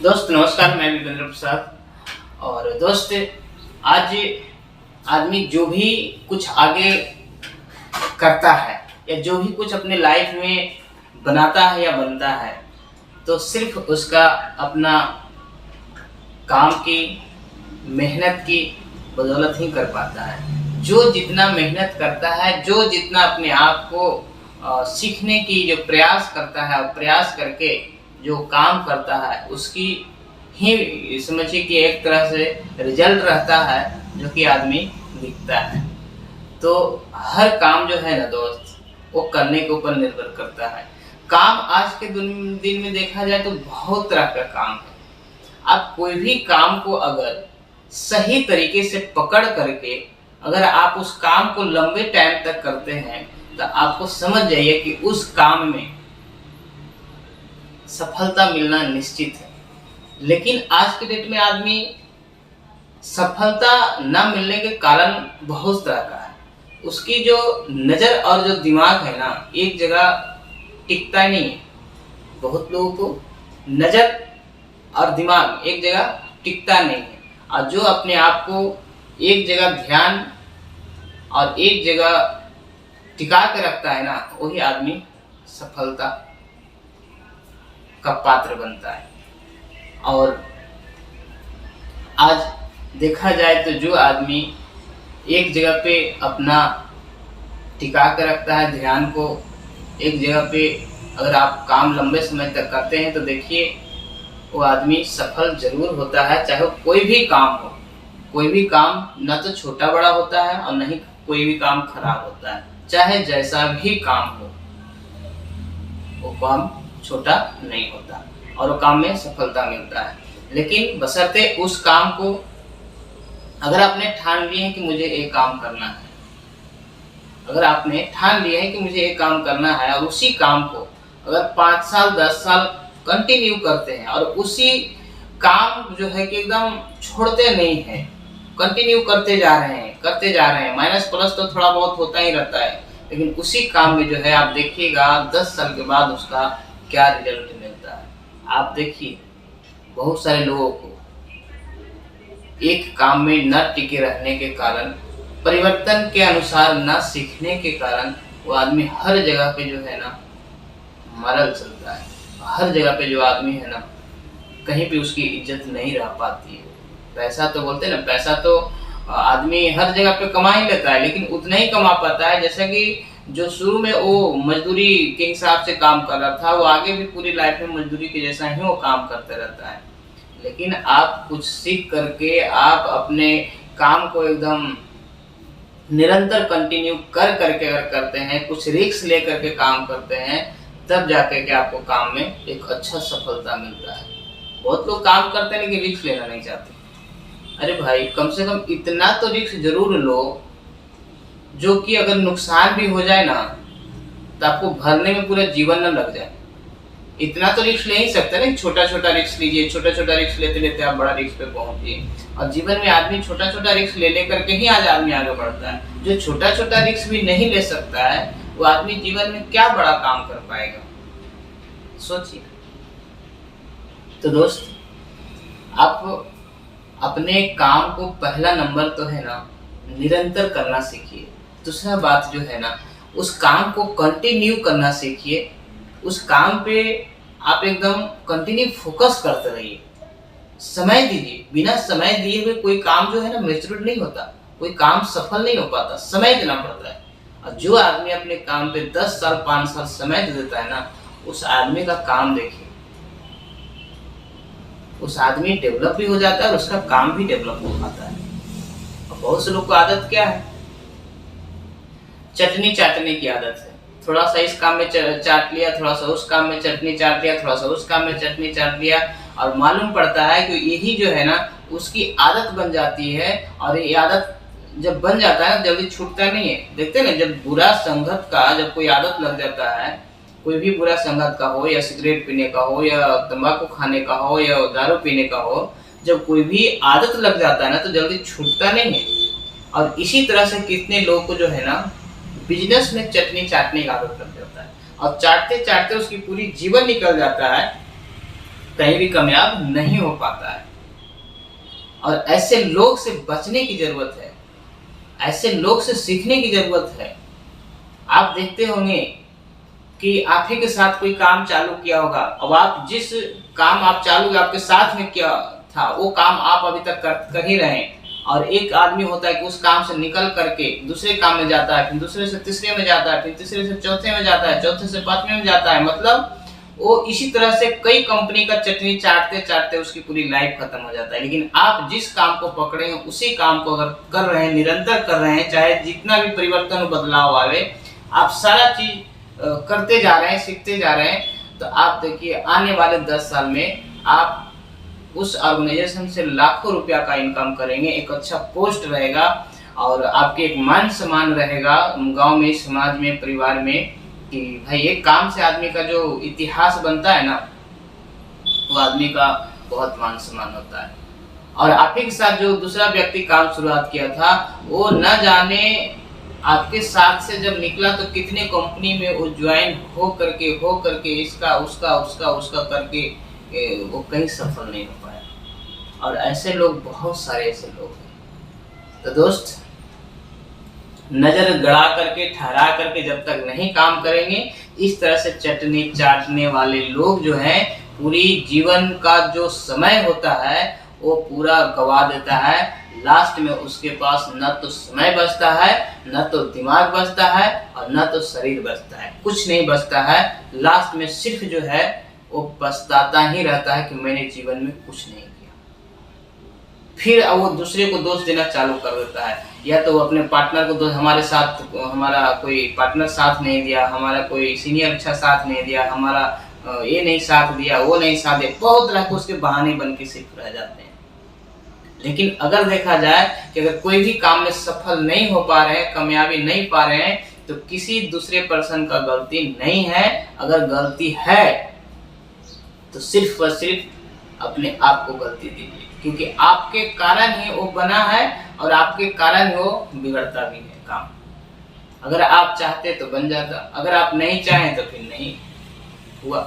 दोस्त नमस्कार, मैं विपेंद्र प्रसाद। और दोस्त, आज आदमी जो भी कुछ आगे करता है या जो भी कुछ अपने लाइफ में बनाता है या बनता है, तो सिर्फ उसका अपना काम की मेहनत की बदौलत ही कर पाता है। जो जितना मेहनत करता है, जो जितना अपने आप को सीखने की जो प्रयास करता है और प्रयास करके जो काम करता है, उसकी ही समझिए कि एक तरह से रिजल्ट रहता है जो कि आदमी दिखता है। तो हर काम जो है ना दोस्त, वो करने के ऊपर निर्भर करता है। काम आज के दिन में देखा जाए तो बहुत तरह का काम है। आप कोई भी काम को अगर सही तरीके से पकड़ करके अगर आप उस काम को लंबे टाइम तक करते हैं, तो आपको समझ जाइए कि उस काम में सफलता मिलना निश्चित है। लेकिन आज के डेट में आदमी सफलता न मिलने के कारण बहुत तरह का है। उसकी जो नज़र और जो दिमाग है ना, एक जगह टिकता ही नहीं है। बहुत लोगों को नज़र और दिमाग एक जगह टिकता नहीं है, और जो अपने आप को एक जगह ध्यान और एक जगह टिका के रखता है ना, वही आदमी सफलता का पात्र बनता है। और आज देखा जाए तो जो आदमी एक जगह पे अपना टिका के रखता है ध्यान को, एक जगह पे अगर आप काम लंबे समय तक करते हैं, तो देखिए वो आदमी सफल जरूर होता है। चाहे वो कोई भी काम हो, कोई भी काम न तो छोटा बड़ा होता है और न ही कोई भी काम खराब होता है। चाहे जैसा भी काम हो, वो काम छोटा नहीं होता और वो काम में सफलता मिलता है। लेकिन बशर्ते उस काम को अगर आपने ठान लिए हैं कि मुझे एक काम करना है, अगर आपने ठान लिया है कि मुझे एक काम करना है और उसी काम को अगर 5 साल 10 साल कंटिन्यू करते हैं और उसी काम जो है कि एकदम छोड़ते नहीं हैं, कंटिन्यू करते जा रहे हैं, माइनस प्लस तो थोड़ा बहुत होता ही रहता है, लेकिन उसी काम में जो है आप देखिएगा 10 साल के बाद उसका क्या रिजल्ट मिलता है। आप देखिए बहुत सारे लोगों को एक काम में न टिके रहने के कारण, परिवर्तन के अनुसार न सीखने के कारण, वो आदमी हर जगह पे जो है ना मरल चलता है। हर जगह पे जो आदमी है ना, कहीं पे उसकी इज्जत नहीं रह पाती है। पैसा तो बोलते हैं ना, पैसा तो आदमी हर जगह पे कमा ही लेता है, लेकिन उतना ही कमा पाता है जैसा कि जो शुरू में वो मजदूरी के हिसाब से काम कर रहा था, वो आगे भी पूरी लाइफ में मजदूरी के जैसा ही वो काम करते रहता है। लेकिन आप कुछ सीख करके आप अपने काम को एकदम निरंतर कंटिन्यू कर करके अगर करते हैं, कुछ रिस्क ले करके काम करते हैं, तब जाके के आपको काम में एक अच्छा सफलता मिलता है। बहुत लोग काम करते हैं लेकिन रिस्क लेना नहीं चाहते। अरे भाई, कम से कम इतना तो रिस्क जरूर लो जो कि अगर नुकसान भी हो जाए ना, तो आपको भरने में पूरा जीवन न लग जाए। इतना तो रिस्क ले ही सकते ना। छोटा छोटा रिस्क लीजिए, छोटा छोटा रिस्क लेते लेते आप बड़ा रिस्क पे पहुंचिए। और जीवन में आदमी छोटा छोटा रिस्क ले करके ही आज आदमी आगे बढ़ता है। जो छोटा छोटा रिस्क भी नहीं ले सकता है, वो आदमी जीवन में क्या बड़ा काम कर पाएगा, सोचिए। तो दोस्त, आप अपने काम को पहला नंबर तो है ना निरंतर करना सीखिए। दूसरा बात जो है ना, उस काम को कंटिन्यू करना सीखिए। उस काम पे आप एकदम कंटिन्यू फोकस करते रहिए, समय दीजिए। बिना समय दिए हुए कोई काम जो है ना मैच्योर नहीं होता, कोई काम सफल नहीं हो पाता, समय देना पड़ता है। और जो आदमी अपने काम पे 10 साल 5 साल समय दे देता है ना, उस आदमी का काम देखिए, उस आदमी डेवलप भी हो जाता है और उसका काम भी डेवलप हो पाता है। और बहुत से लोग को आदत क्या है, चटनी चाटने की आदत है। थोड़ा सा इस काम में चाट लिया, थोड़ा सा उस काम में चटनी चाट लिया, थोड़ा सा उस काम में चटनी चाट लिया, और मालूम पड़ता है कि यही जो है ना उसकी आदत बन जाती है। और ये आदत जब बन जाता है जल्दी छूटता नहीं है। देखते हैं ना, जब बुरा संगत का जब कोई आदत लग जाता है, कोई भी बुरा संगत का हो, या सिगरेट पीने का हो, या तंबाकू खाने का हो, या दारू पीने का हो, जब कोई भी आदत लग जाता है ना, तो जल्दी छूटता नहीं है। और इसी तरह से कितने लोग को जो है ना बिजनेस में चटनी चाटने की आदत लग जाता है, और चाटते चाटते उसकी पूरी जीवन निकल जाता है। कहीं भी कामयाब नहीं हो पाता है। और ऐसे लोग से बचने की जरूरत है, ऐसे लोग से सीखने की जरूरत है। आप देखते होंगे कि आप ही के साथ कोई काम चालू किया होगा, अब आप जिस काम आप चालू आपके साथ में किया था वो काम आप अभी तक कर ही रहे हैं, और एक आदमी होता है कि उस काम से निकल करके दूसरे काम में जाता है, फिर दूसरे से तीसरे में जाता है, फिर तीसरे से चौथे में जाता है, चौथे से पांचवें में जाता है। मतलब वो इसी तरह से कई कंपनी का चटनी चाटते चाटते उसकी पूरी लाइफ खत्म हो जाता है। लेकिन आप जिस काम को पकड़े हैं उसी काम को अगर कर रहे हैं, निरंतर कर रहे हैं, चाहे जितना भी परिवर्तन बदलाव आवे, आप सारा चीज करते जा रहे हैं, सीखते जा रहे हैं, तो आप देखिए आने वाले 10 साल में आप उस ऑर्गेनाइजेशन से लाखों रुपया का इनकम करेंगे, एक अच्छा पोस्ट रहेगा और आपके एक मान सम्मान रहेगा गांव में, समाज में, परिवार में, कि भाई एक काम से आदमी का जो इतिहास बनता है ना, वो आदमी का बहुत मान सम्मान होता है। और आप ही के साथ जो दूसरा व्यक्ति काम शुरुआत किया था, वो न जाने आपके साथ से जब निकला तो कितने कंपनी में वो ज्वाइन हो करके इसका उसका करके वो कहीं सफल नहीं हो पाया। और ऐसे लोग, बहुत सारे ऐसे लोग हैं। तो दोस्त, नजर गड़ा करके, ठहरा करके जब तक नहीं काम करेंगे, इस तरह से चटनी चाटने वाले लोग जो हैं, पूरी जीवन का जो समय होता है वो पूरा गवा देता है। लास्ट में उसके पास न तो समय बचता है, न तो दिमाग बचता है, और न तो शरीर बचता है, कुछ नहीं बचता है। लास्ट में सिर्फ जो है वो पछताता ही रहता है कि मैंने जीवन में कुछ नहीं किया। फिर वो दूसरे को दोष देना चालू कर देता है, या तो वो अपने पार्टनर को दोष, हमारा कोई पार्टनर साथ नहीं दिया, हमारा कोई सीनियर अच्छा साथ नहीं दिया, हमारा ये नहीं साथ दिया, वो नहीं साथ दिया, बहुत तरह के उसके बहाने बन के सिर्फ रह जाते हैं। लेकिन अगर देखा जाए कि अगर कोई भी काम में सफल नहीं हो पा रहे हैं, कामयाबी नहीं पा रहे हैं, तो किसी दूसरे पर्सन का गलती नहीं है। अगर गलती है तो सिर्फ और सिर्फ अपने आप को गलती दीजिए, क्योंकि आपके कारण ही वो बना है और आपके कारण वो बिगड़ता भी है काम। अगर आप चाहते तो बन जाता, अगर आप नहीं चाहें तो फिर नहीं हुआ।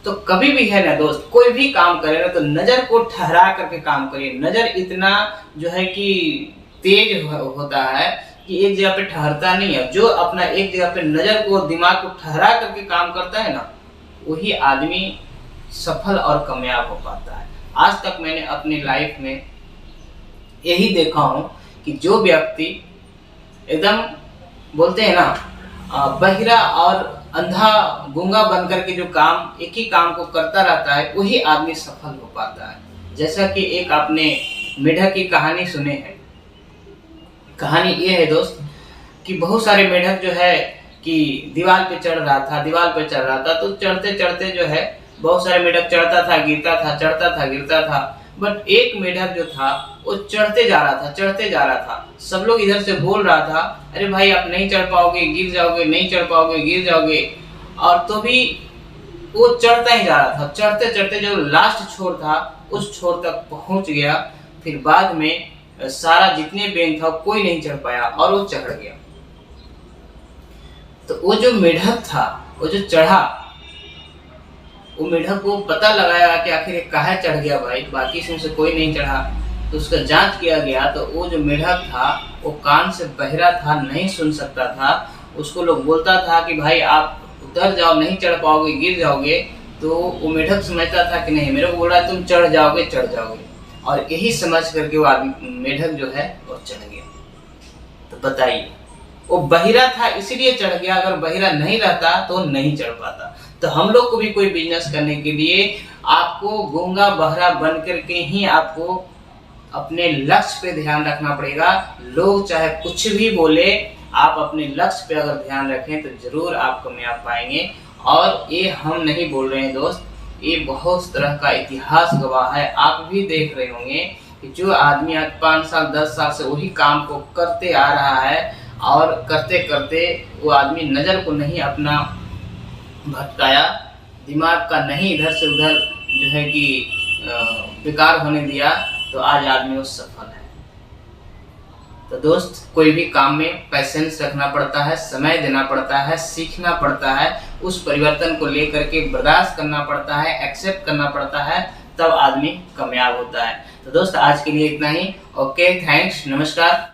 तो कभी भी है ना दोस्त, कोई भी काम करे ना तो नजर को ठहरा करके काम करिए। नजर इतना जो है कि तेज होता है कि एक जगह पे ठहरता नहीं है। जो अपना एक जगह पे नजर को, दिमाग को ठहरा करके काम करता है ना, वही आदमी सफल और कामयाब हो पाता है। आज तक मैंने अपनी लाइफ में यही देखा हूँ कि जो व्यक्ति एकदम बोलते हैं ना बहिरा और अंधा गूंगा बनकर के जो काम, एक ही काम को करता रहता है, वही आदमी सफल हो पाता है। जैसा कि एक आपने मेढक की कहानी सुने हैं। कहानी ये है दोस्त कि बहुत सारे मेढक जो है कि दीवार पे चढ़ रहा था, तो चढ़ते चढ़ते जो है बहुत सारे मेढक चढ़ता था, गिरता था। बट एक मेढक जो था वो चढ़ते जा रहा था। सब लोग इधर से बोल रहा था, अरे भाई आप नहीं चढ़ पाओगे, गिर जाओगे, नहीं चढ़ पाओगे, गिर जाओगे। और तो भी वो चढ़ता ही जा रहा था। चढ़ते चढ़ते जो लास्ट छोर था उस छोर तक पहुंच गया। फिर बाद में सारा जितने बेंच था कोई नहीं चढ़ पाया और वो चढ़ गया। तो वो जो मेढक था, वो जो चढ़ा, वो मेढक को पता लगाया कि आखिर काहे चढ़ गया भाई, बाकी इसमें से कोई नहीं चढ़ा। तो उसका जांच किया गया तो वो जो मेढक था वो कान से बहरा था, नहीं सुन सकता था। उसको लोग बोलता था कि भाई आप उतर जाओ, नहीं चढ़ पाओगे, गिर जाओगे। तो वो मेढक समझता था कि नहीं, मेरे को बोल रहा है तुम चढ़ जाओगे। और यही समझ करके वो आदमी मेढक जो है वो चढ़ गया। तो बताइए, वो बहिरा था इसीलिए चढ़ गया, अगर बहिरा नहीं रहता तो नहीं चढ़ पाता। तो हम लोग को भी कोई बिजनेस करने के लिए आपको गूंगा बहरा बन करके ही आपको अपने लक्ष्य पे ध्यान रखना पड़ेगा। लोग चाहे कुछ भी बोले, आप अपने लक्ष्य पे अगर ध्यान रखें तो जरूर आप कामयाब पाएंगे। और ये हम नहीं बोल रहे हैं दोस्त, ये बहुत तरह का इतिहास गवाह है। आप भी देख रहे होंगे कि जो आदमी आज 5 साल 10 साल से वही काम को करते आ रहा है और करते करते वो आदमी नज़र को नहीं अपना भटकाया, दिमाग का नहीं इधर से उधर जो है कि बेकार होने दिया, तो आज आदमी वो सफल है। तो दोस्त, कोई भी काम में पैसेंस रखना पड़ता है, समय देना पड़ता है, सीखना पड़ता है, उस परिवर्तन को लेकर के बर्दाश्त करना पड़ता है, एक्सेप्ट करना पड़ता है, तब आदमी कामयाब होता है। तो दोस्त आज के लिए इतना ही। ओके, थैंक्स, नमस्कार।